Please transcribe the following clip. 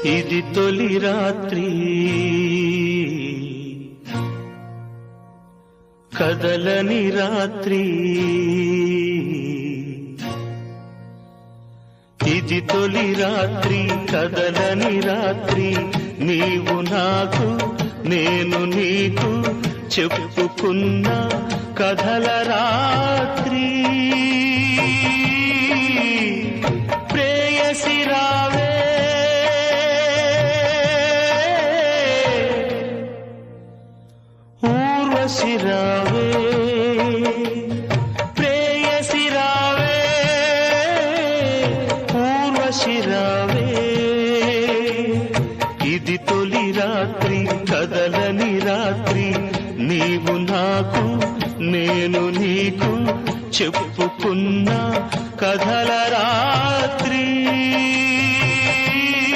ఇది తొలి రాత్రి కదలని రాత్రి ఇది తొలి రాత్రి కదలని రాత్రి నీవు నాకు నేను నీకు చెప్పుకున్న కథల రాత్రి ప్రేయసి రావే ఊర్వశి రావే ప్రేయసి రావే ఊర్వశి రావే ఇది తొలి రాత్రి కదలని రాత్రి నీవు నాకు నేను నీకు చెప్పుకున్న కథల రాత్రి